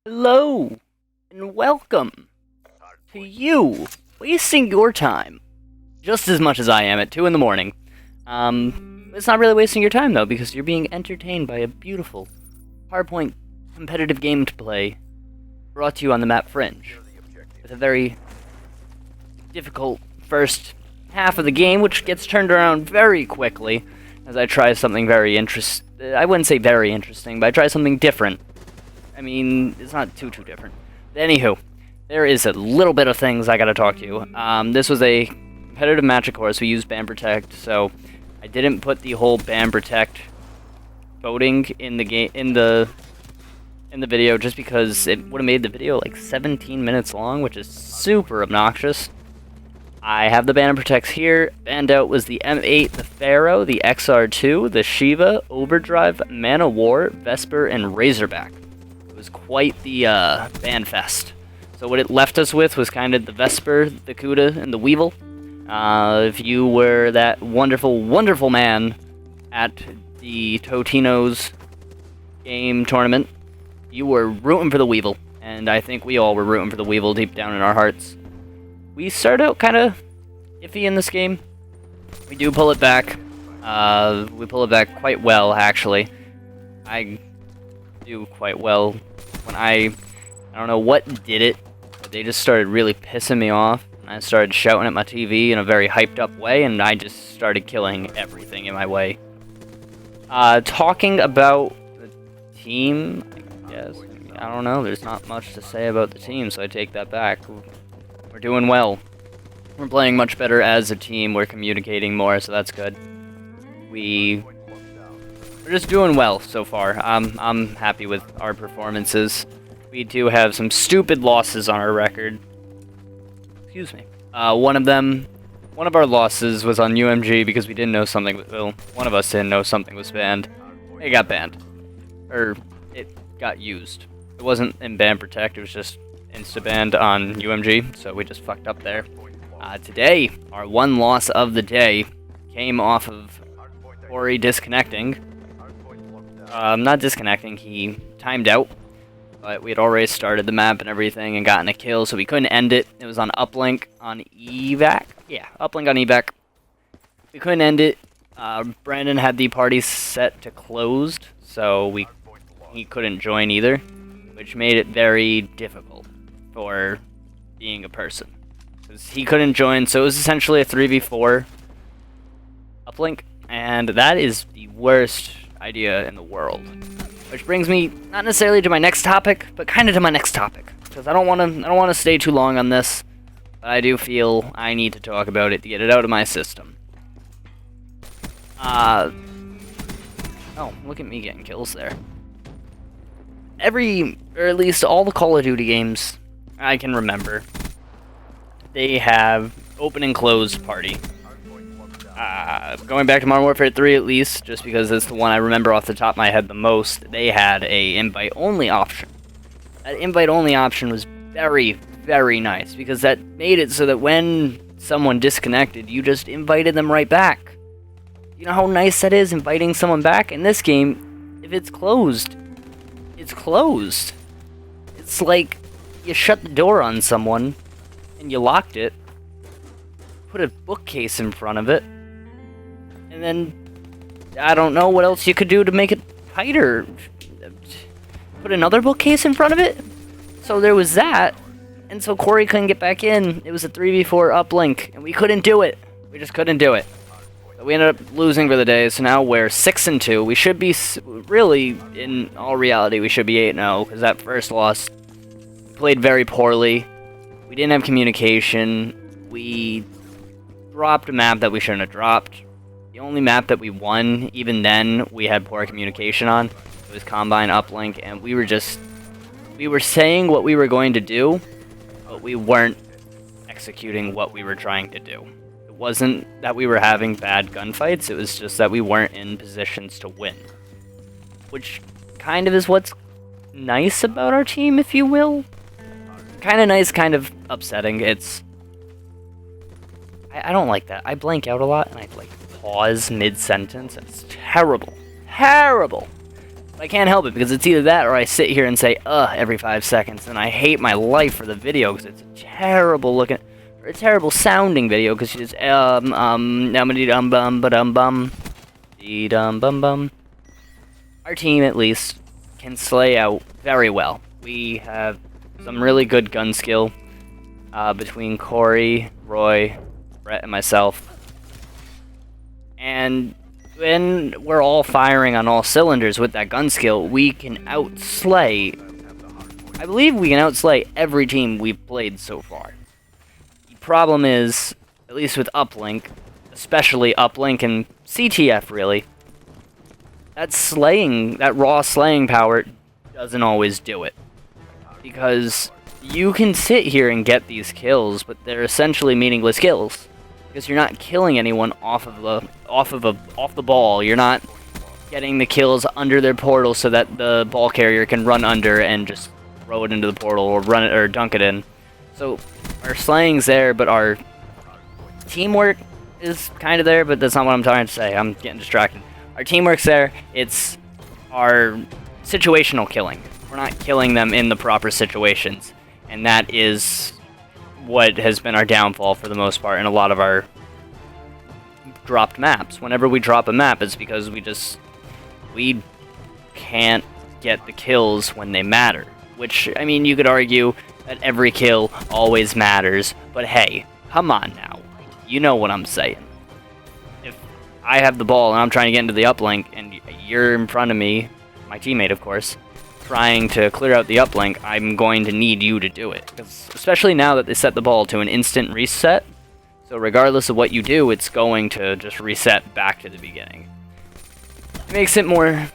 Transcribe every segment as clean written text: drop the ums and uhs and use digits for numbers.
Hello, and welcome to you wasting your time just as much as I am at 2 in the morning. It's not really wasting your time though, because you're being entertained by a beautiful Hardpoint competitive game to play brought to you on the map Fringe, with a very difficult first half of the game, which gets turned around very quickly as I try something very I wouldn't say very interesting, but I try something different. I mean, it's not too different. But anywho, there is a little bit of things I gotta talk to you. This was a competitive match, of course. We used Ban Protect, so I didn't put the whole Ban Protect voting in the game in the video just because it would have made the video like 17 minutes long, which is super obnoxious. I have the Ban Protects here. Banned out was the M8, the Pharaoh, the XR2, the Shiva, Overdrive, Mana War, Vesper, and Razorback. It was quite the ban fest. So what it left us with was kind of the Vesper, the Kuda, and the Weevil. If you were that wonderful, wonderful man at the Totino's game tournament, you were rooting for the Weevil, and I think we all were rooting for the Weevil deep down in our hearts. We start out kind of iffy in this game. We do pull it back. We pull it back quite well, actually. I do quite well when I don't know what did it, but they just started really pissing me off. And I started shouting at my TV in a very hyped up way, and I just started killing everything in my way. Talking about the team, I guess. I don't know, there's not much to say about the team, so I take that back. We're doing well. We're playing much better as a team, we're communicating more, so that's good. We're just doing well so far. I'm happy with our performances. We do have some stupid losses on our record. Excuse me. One of our losses was on UMG because we didn't know something. Well, one of us didn't know something was banned. It got banned, or it got used. It wasn't in Ban Protect. It was just insta-banned on UMG. So we just fucked up there. Today, our one loss of the day came off of Ori disconnecting. Not disconnecting, he timed out, but we had already started the map and everything and gotten a kill, so we couldn't end it. It was on uplink on evac. Yeah, uplink on evac. We couldn't end it. Brandon had the party set to closed, so he couldn't join either, which made it very difficult for being a person. Because he couldn't join, so it was essentially a 3v4 uplink, and that is the worst idea in the world. Which brings me not necessarily to my next topic, but kind of to my next topic, because I don't want to stay too long on this, but I do feel I need to talk about it to get it out of my system. Oh, look at me getting kills there. Or at least all the Call of Duty games I can remember, they have open and closed party. Going back to Modern Warfare 3 at least, just because it's the one I remember off the top of my head the most, they had a invite-only option. That invite-only option was very, very nice, because that made it so that when someone disconnected, you just invited them right back. You know how nice that is, inviting someone back? In this game, if it's closed, it's closed. It's like you shut the door on someone, and you locked it, put a bookcase in front of it, and then, I don't know what else you could do to make it tighter. Put another bookcase in front of it? So there was that, and so Corey couldn't get back in. It was a 3v4 uplink, and we couldn't do it. We just couldn't do it. So we ended up losing for the day, so now we're 6-2. We should be, really, in all reality, we should be 8-0, because that first loss played very poorly. We didn't have communication. We dropped a map that we shouldn't have dropped. The only map that we won, even then, we had poor communication on. It was Combine Uplink, and we were saying what we were going to do, but we weren't executing what we were trying to do. It wasn't that we were having bad gunfights, it was just that we weren't in positions to win. Which kind of is what's nice about our team, if you will. Kind of nice, kind of upsetting. I don't like that. I blank out a lot, and I, like, pause mid-sentence. It's terrible. Terrible! I can't help it because it's either that or I sit here and say every 5 seconds, and I hate my life for the video because it's a terrible looking, or a terrible sounding video because she's bum. Our team at least can slay out very well. We have some really good gun skill between Corey, Roy, Brett, and myself. And when we're all firing on all cylinders with that gun skill, we can outslay. I believe we can outslay every team we've played so far. The problem is, at least with Uplink, especially Uplink and CTF really, that raw slaying power doesn't always do it. Because you can sit here and get these kills, but they're essentially meaningless kills. Because you're not killing anyone off the ball. You're not getting the kills under their portal so that the ball carrier can run under and just throw it into the portal or run it or dunk it in. So our slaying's there, but our teamwork is kind of there, but that's not what I'm trying to say. I'm getting distracted. Our teamwork's there. It's our situational killing. We're not killing them in the proper situations, and that is what has been our downfall for the most part in a lot of our dropped maps. Whenever we drop a map, it's because we can't get the kills when they matter. Which, I mean, you could argue that every kill always matters, but hey, come on now. You know what I'm saying. If I have the ball and I'm trying to get into the uplink, and you're in front of me, my teammate of course, trying to clear out the uplink, I'm going to need you to do it. Because especially now that they set the ball to an instant reset, so regardless of what you do, it's going to just reset back to the beginning. It makes it more...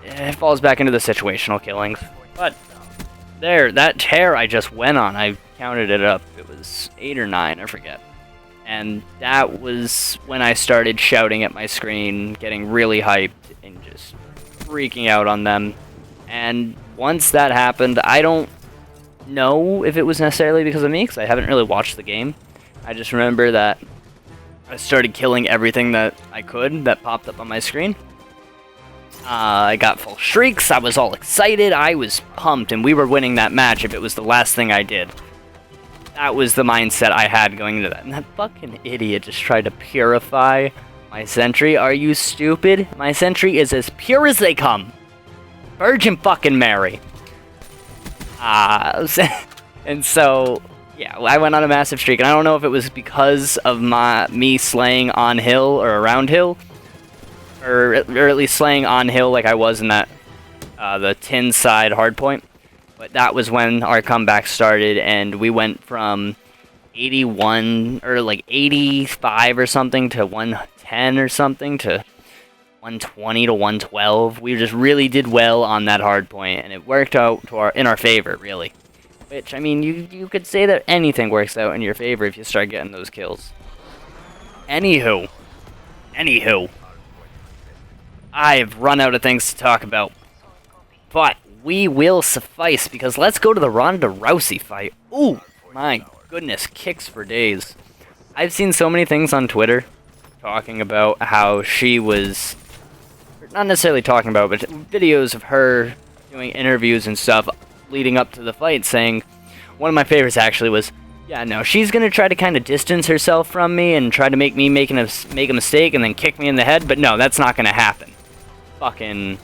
It falls back into the situational killings. But, there, that tear I just went on, I counted it up. It was 8 or 9, I forget. And that was when I started shouting at my screen, getting really hyped, and just freaking out on them. And once that happened, I don't know if it was necessarily because of me, because I haven't really watched the game. I just remember that I started killing everything that I could that popped up on my screen. I got full shrieks, I was all excited, I was pumped, and we were winning that match if it was the last thing I did. That was the mindset I had going into that. And that fucking idiot just tried to purify my sentry. Are you stupid? My sentry is as pure as they come. Virgin fucking Mary. And so, yeah, I went on a massive streak, and I don't know if it was because of me slaying on hill or around hill, or at least slaying on hill like I was in that the tin side hardpoint. But that was when our comeback started, and we went from 81 or like 85 or something to 110 or something to 120 to 112. We just really did well on that hard point, and it worked out in our favor, really. Which, I mean, you could say that anything works out in your favor if you start getting those kills. Anywho, I've run out of things to talk about, but we will suffice, because let's go to the Ronda Rousey fight. Ooh, my goodness, kicks for days. I've seen so many things on Twitter talking about how she was... Not necessarily talking about, but videos of her doing interviews and stuff leading up to the fight, saying, one of my favorites actually was, yeah, no, she's gonna try to kind of distance herself from me and try to make me make a mistake and then kick me in the head, but no, that's not gonna happen. Fucking,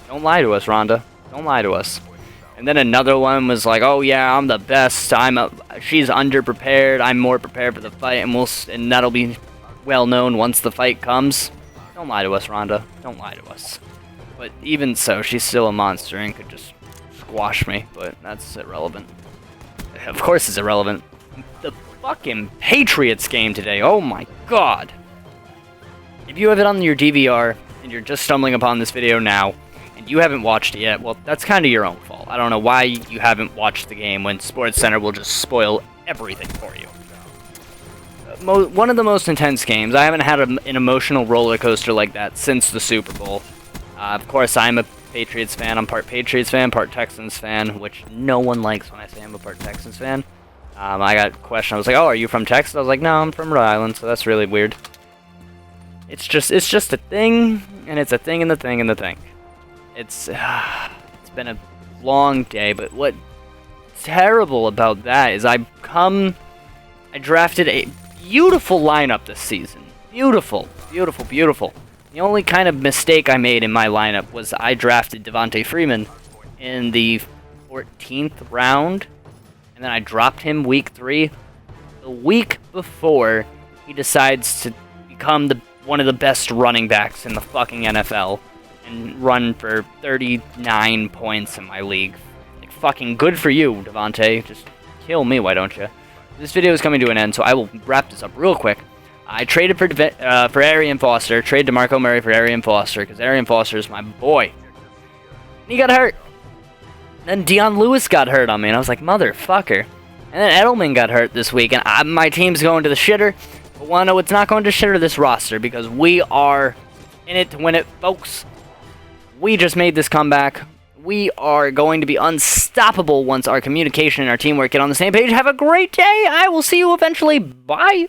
don't lie to us, Ronda. Don't lie to us. And then another one was like, oh yeah, I'm the best, she's underprepared, I'm more prepared for the fight, and that'll be well known once the fight comes. Don't lie to us, Ronda. Don't lie to us. But even so, she's still a monster and could just squash me, but that's irrelevant. Of course it's irrelevant. The fucking Patriots game today, oh my god. If you have it on your DVR, and you're just stumbling upon this video now, and you haven't watched it yet, well, that's kind of your own fault. I don't know why you haven't watched the game when SportsCenter will just spoil everything for you. One of the most intense games. I haven't had an emotional roller coaster like that since the Super Bowl. Of course, I'm a Patriots fan. I'm part Patriots fan, part Texans fan, which no one likes when I say I'm a part Texans fan. I got a question. I was like, oh, are you from Texas? I was like, no, I'm from Rhode Island, so that's really weird. It's just a thing, and it's a thing and the thing and the thing. It's been a long day, but what's terrible about that is I drafted a beautiful lineup this season. Beautiful, beautiful, beautiful. The only kind of mistake I made in my lineup was I drafted Devontae Freeman in the 14th round, and then I dropped him week 3. The week before, he decides to become one of the best running backs in the fucking NFL and run for 39 points in my league. Like, fucking good for you, Devontae. Just kill me, why don't you? This video is coming to an end, so I will wrap this up real quick. I traded for Arian Foster, traded DeMarco Murray for Arian Foster, because Arian Foster is my boy. And he got hurt. Then Dion Lewis got hurt on me, and I was like, motherfucker. And then Edelman got hurt this week, and my team's going to the shitter. But wanna know, it's not going to shitter this roster, because we are in it to win it, folks. We just made this comeback. We are going to be unstoppable once our communication and our teamwork get on the same page. Have a great day. I will see you eventually. Bye.